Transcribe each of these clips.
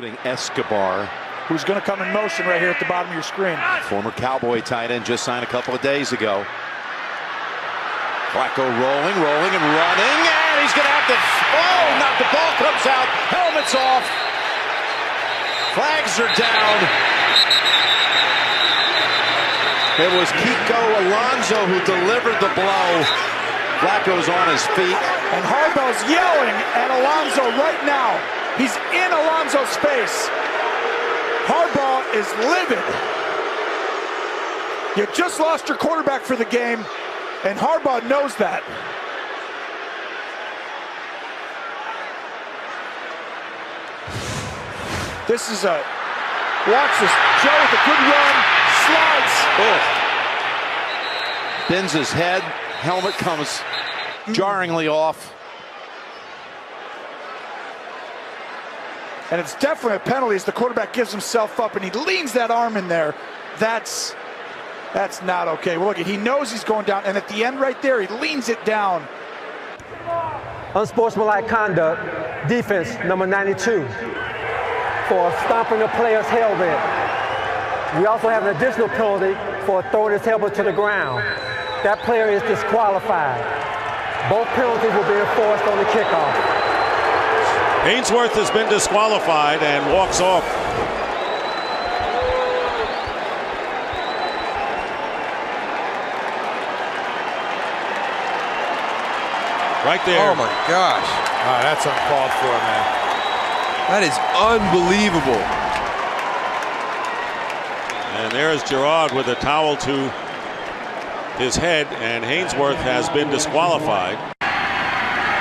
including Escobar, who's going to come in motion right here at the bottom of your screen. Former Cowboy tight end, just signed a couple of days ago. Flacco rolling, and running, and he's going to have to, not the ball comes out, helmet's off, flags are down. It was Kiko Alonso who delivered the blow. Flacco's on his feet. And Harbaugh's yelling at Alonso right now. He's in Alonso's space. Harbaugh is livid. You just lost your quarterback for the game, and Harbaugh knows that. This is watch this. Joe with a good run, slides. Bends his head, helmet comes jarringly off. And it's definitely a penalty as the quarterback gives himself up and he leans that arm in there. That's not okay. Well, look, he knows he's going down, and at the end right there, he leans it down. Unsportsmanlike conduct, defense number 92, for stomping a player's helmet. We also have an additional penalty for throwing his helmet to the ground. That player is disqualified. Both penalties will be enforced on the kickoff. Ainsworth has been disqualified and walks off. Right there. Oh my gosh. That's uncalled for, man. That is unbelievable. And there's Gerard with a towel to his head, and Ainsworth has been disqualified.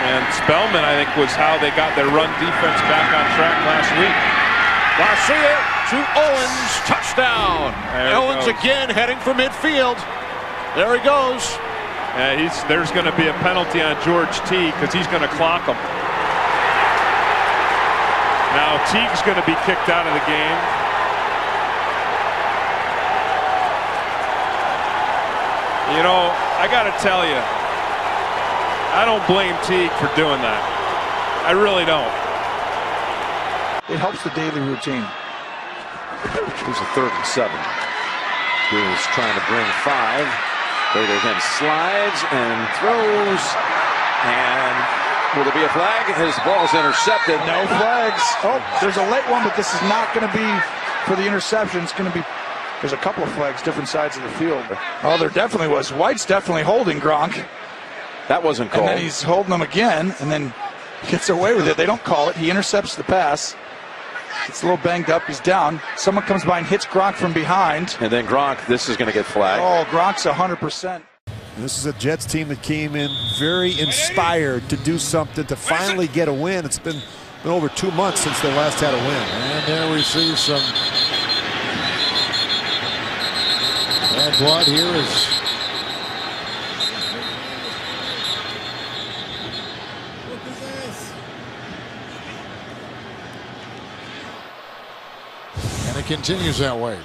And Spellman, I think, was how they got their run defense back on track last week. Garcia to Owens, touchdown. Owens again heading for midfield. There he goes. There's going to be a penalty on George Teague because he's going to clock him. Now Teague's going to be kicked out of the game. You know, I got to tell you, I don't blame Teague for doing that. I really don't. It helps the daily routine. Here's a 3rd and 7. He's trying to bring 5. There again, slides and throws. And will there be a flag? His ball's intercepted. No flags. Oh, there's a late one, but this is not going to be for the interception. It's going to be. There's a couple of flags, different sides of the field. Oh, there definitely was. White's definitely holding Gronk. That wasn't called. And then he's holding him again, and then gets away with it. They don't call it. He intercepts the pass. It's a little banged up. He's down. Someone comes by and hits Gronk from behind. And then Gronk, this is going to get flagged. Oh, Gronk's 100%. This is a Jets team that came in very inspired to do something, to finally get a win. It's been over 2 months since they last had a win. And there we see some bad blood here is and it continues that way.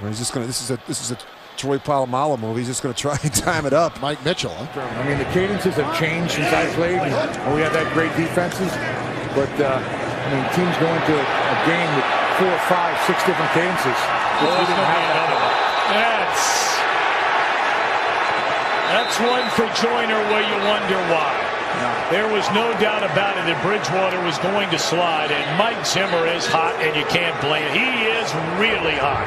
He's just going to. This is a Troy Polamalu move. He's just going to try and time it up. Mike Mitchell. Huh? I mean, the cadences have changed since I played. We have had great defenses, but I mean, teams go into a game with 4, 5, 6 different cadences. That's one for Joyner where you wonder why. There was no doubt about it that Bridgewater was going to slide, and Mike Zimmer is hot, and you can't blame him. He is really hot.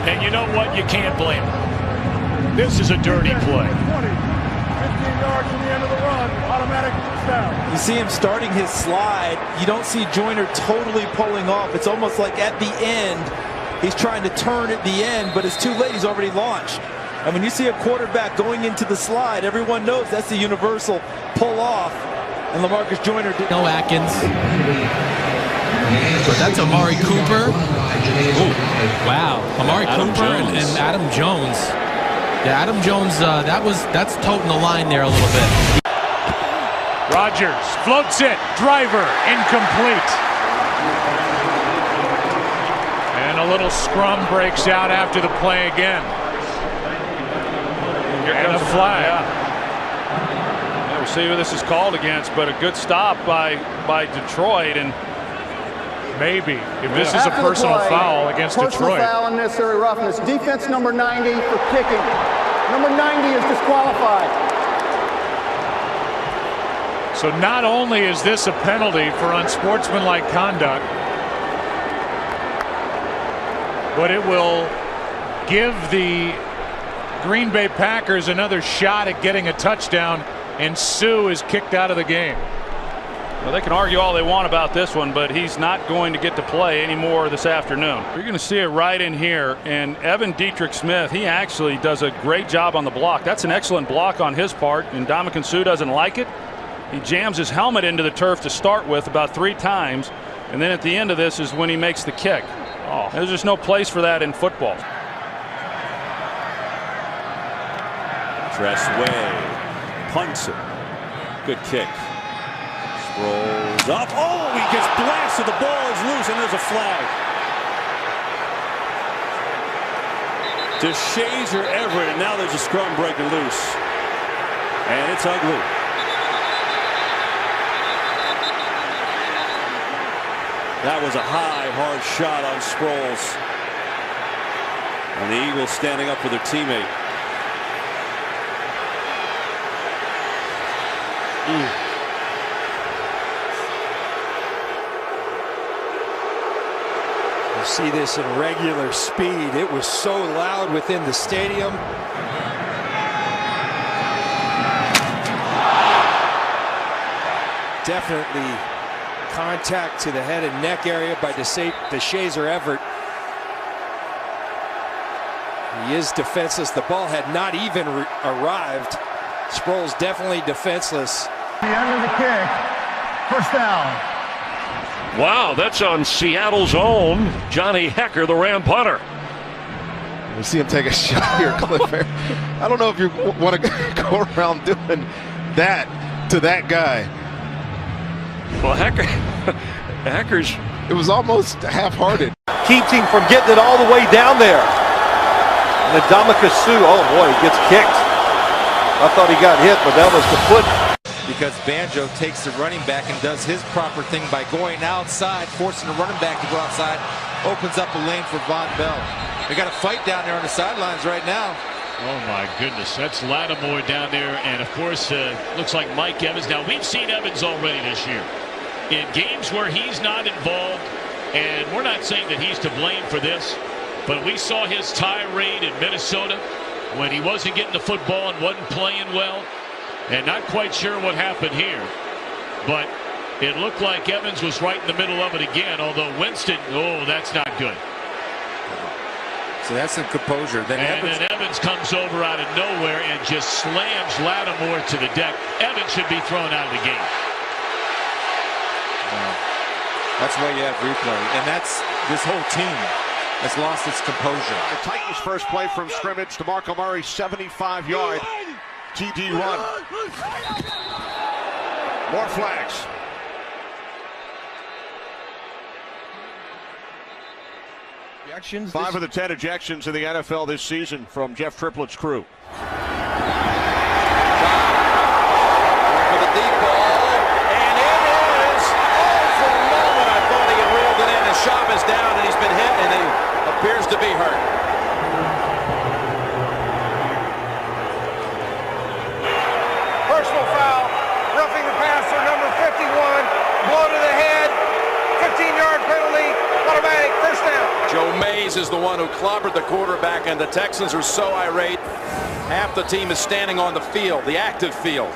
And you know what? You can't blame him. This is a dirty play. 20, 15 yards from the end of the run, automatic first down. You see him starting his slide. You don't see Joyner totally pulling off. It's almost like at the end, he's trying to turn at the end, but it's too late. He's already launched. And when you see a quarterback going into the slide, everyone knows that's the universal pull off. And LaMarcus Joyner did. No Atkins. But that's Amari Cooper. Ooh, wow. Amari Cooper and Adam Jones. Yeah, Adam Jones, that's toting the line there a little bit. Rodgers floats it. Driver incomplete. And a little scrum breaks out after the play again. And a flag. Yeah, we'll see who this is called against, but a good stop by Detroit. And Maybe. If this is a personal foul against Detroit. Foul, unnecessary roughness. Defense number 90 for kicking. Number 90 is disqualified. So not only is this a penalty for unsportsmanlike conduct, but it will give the Green Bay Packers another shot at getting a touchdown, and Sue is kicked out of the game. Well, they can argue all they want about this one, but he's not going to get to play anymore this afternoon. You're going to see it right in here, and Evan Dietrich Smith, he actually does a great job on the block. That's an excellent block on his part, and Ndamukong Suh doesn't like it. He jams his helmet into the turf to start with about 3 times, and then at the end of this is when he makes the kick. Oh, there's just no place for that in football. Tressway punts it. Good kick. Rolls up. Oh, he gets blasted. The ball is loose, and there's a flag. Deshazor Everett, and now there's a scrum breaking loose. And it's ugly. That was a high, hard shot on Sproles. And the Eagles standing up for their teammate. You see this in regular speed. It was so loud within the stadium. Definitely contact to the head and neck area by Deshazor Everett. He is defenseless. The ball had not even arrived. Sproles definitely defenseless. The end of the kick. First down. Wow, that's on Seattle's own Johnny Hekker, the Ram punter. We see him take a shot here, Cliff. I don't know if you want to go around doing that to that guy. Well, Hecker's. It was almost half-hearted. Keeps him from getting it all the way down there. And Ndamukong Suh, oh boy, he gets kicked. I thought he got hit, but that was the foot. Because Banjo takes the running back and does his proper thing by going outside, forcing the running back to go outside, opens up a lane for Von Bell. They got a fight down there on the sidelines right now. Oh my goodness, that's Lattimore down there, and of course looks like Mike Evans. Now we've seen Evans already this year in games where he's not involved, and we're not saying that he's to blame for this, but we saw his tirade in Minnesota when he wasn't getting the football and wasn't playing well, and not quite sure what happened here, but it looked like Evans was right in the middle of it again, although Winston, oh, that's not good. So that's some composure. Then Evans comes over out of nowhere and just slams Lattimore to the deck. Evans should be thrown out of the game. That's why you have replay, and that's this whole team has lost its composure. The Titans' first play from scrimmage. DeMarco Murray, 75-yard TD run. More flags. Ejections. 5 of the 10 ejections in the NFL this season from Jeff Triplett's crew. For the deep ball, and it is. Oh, for a moment I thought he had rolled it in. And Schaub is down, and he's been hit, and he appears to be hurt. Personal foul, roughing the passer, number 51, blow to the head, 15-yard penalty, automatic first down. Joe Mays is the one who clobbered the quarterback, and the Texans are so irate. Half the team is standing on the field, the active field.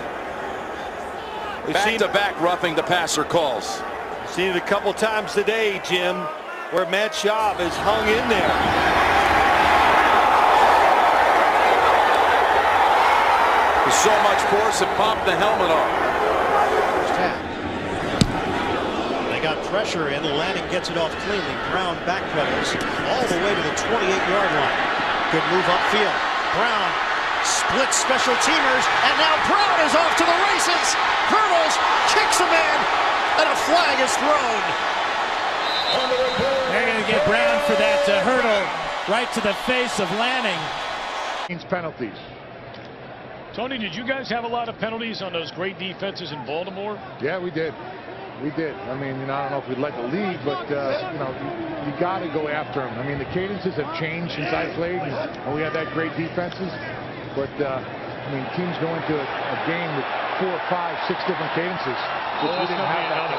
Back-to-back roughing the passer calls. Seen it a couple times today, Jim, where Matt Schaub is hung in there. With so much force, it popped the helmet off. They got pressure and Lanning gets it off cleanly. Brown backpedals all the way to the 28-yard line. Good move upfield. Brown splits special teamers, and now Brown is off to the races. Hurdles, kicks a man, and a flag is thrown. They're going to get Brown for that hurdle right to the face of Lanning. Penalties. Tony, did you guys have a lot of penalties on those great defenses in Baltimore? Yeah, we did. we did. I mean, I don't know if we led the league, but, you got to go after him. I mean, the cadences have changed since I played, and we had that great defenses. But, teams go into a game with 4, 5, 6 different cadences. Which we didn't have that.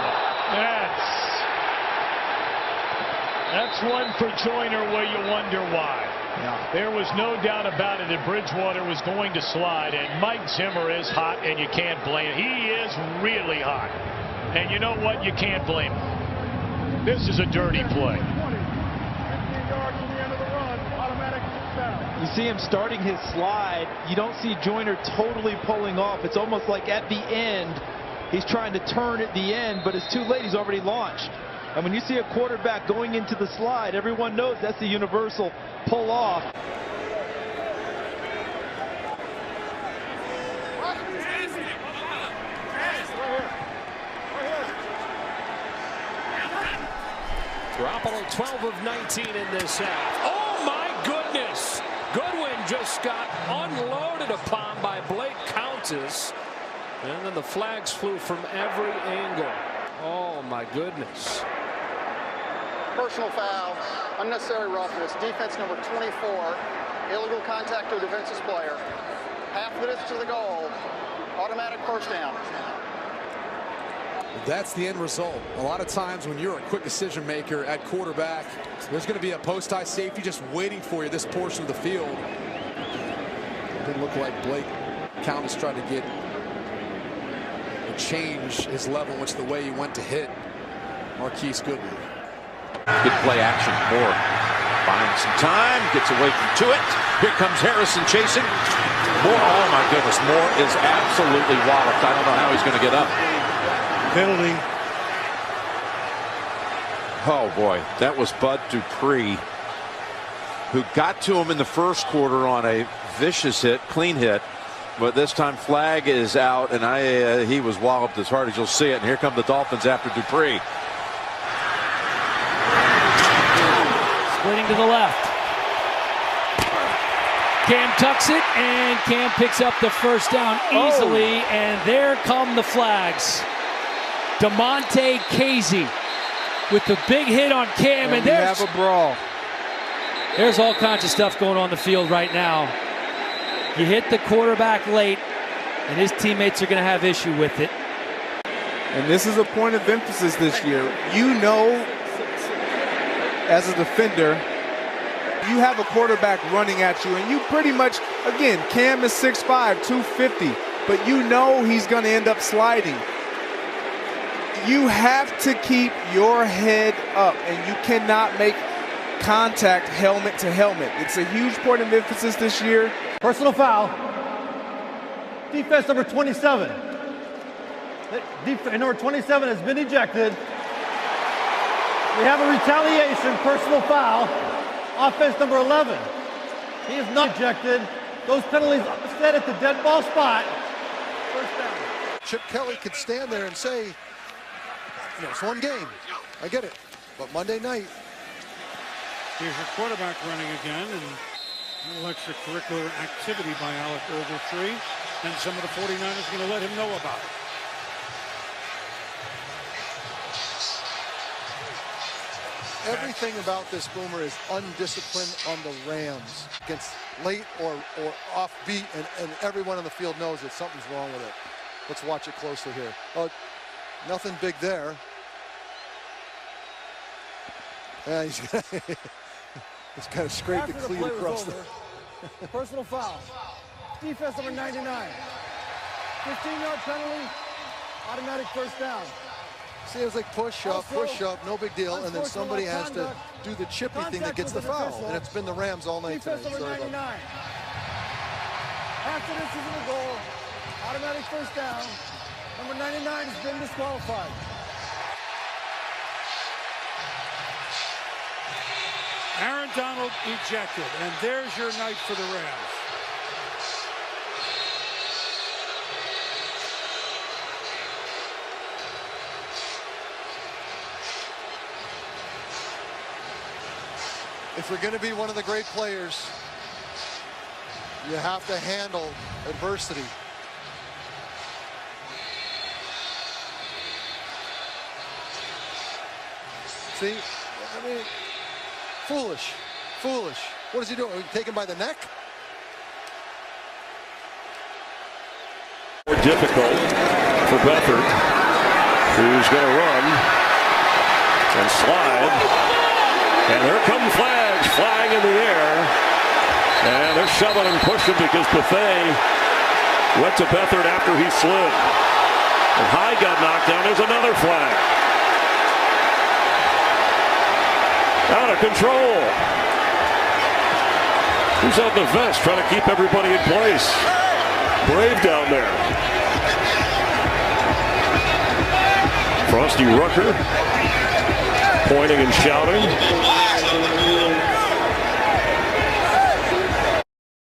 That's one for Joyner where you wonder why. Yeah. There was no doubt about it that Bridgewater was going to slide, and Mike Zimmer is hot, and you can't blame him. He is really hot. And you know what? You can't blame him. This is a dirty play. You see him starting his slide. You don't see Joyner totally pulling off. It's almost like at the end, he's trying to turn at the end, but it's too late. He's already launched. And when you see a quarterback going into the slide, everyone knows that's the universal pull off. Garoppolo 12 of 19 in this half. Oh my goodness! Goodwin just got unloaded upon by Blake Countess. And then the flags flew from every angle. Oh my goodness. Personal foul, unnecessary roughness, defense number 24, illegal contact to a defensive player, half minutes to the goal, automatic first down. That's the end result. A lot of times when you're a quick decision maker at quarterback, there's going to be a post-high safety just waiting for you this portion of the field. It didn't look like Blake Countess tried to get or change his level, which the way he went to hit Marquise Goodwin. Good play action. Moore finds some time, gets away from Tuitt. Here comes Harrison chasing. Moore, oh my goodness, Moore is absolutely walloped. I don't know how he's going to get up. Penalty. Oh boy, that was Bud Dupree, who got to him in the first quarter on a vicious hit, clean hit. But this time flag is out, and he was walloped as hard as you'll see it. And here come the Dolphins after Dupree. Splitting to the left. Cam tucks it, and Cam picks up the first down easily, and there come the flags. DeMonte Casey with the big hit on Cam, and there's have a brawl. There's all kinds of stuff going on the field right now. You hit the quarterback late, and his teammates are going to have issue with it. And this is a point of emphasis this year. You know, as a defender, you have a quarterback running at you, and you pretty much, again, Cam is 6'5", 250, but you know he's going to end up sliding. You have to keep your head up, and you cannot make contact helmet to helmet. It's a huge point of emphasis this year. Personal foul. Defense number 27. Number 27 has been ejected. We have a retaliation, personal foul. Offense number 11. He is not ejected. Those penalties set at the dead ball spot. First down. Chip Kelly could stand there and say, it's one game. I get it. But Monday night. Here's your quarterback running again, and a little extracurricular activity by Alec Ogletree, and some of the 49ers are going to let him know about it. Everything about this, Boomer, is undisciplined on the Rams. Against late or off beat, and everyone on the field knows that something's wrong with it. Let's watch it closely here. Oh, nothing big there. Yeah, he's got to scrape the cleat across the... Personal foul. Defense number 99. 15-yard penalty. Automatic first down. See, it was like push up, no big deal, and then somebody has to do the chippy thing that gets the foul, and it's been the Rams all night today. Defense number 99. Half the distance in the goal. Automatic first down. Number 99 has been disqualified. Aaron Donald ejected, and there's your night for the Rams. If you're going to be one of the great players, you have to handle adversity. See? I mean, foolish. Foolish. What is he doing? Take him by the neck? More difficult for Beathard, who's going to run and slide. And here come flags flying in the air. And they're shoving and pushing because Bethea went to Beathard after he slid. And Hyde got knocked down. There's another flag. Out of control. Who's out in the vest trying to keep everybody in place? Brave down there. Frosty Rucker pointing and shouting.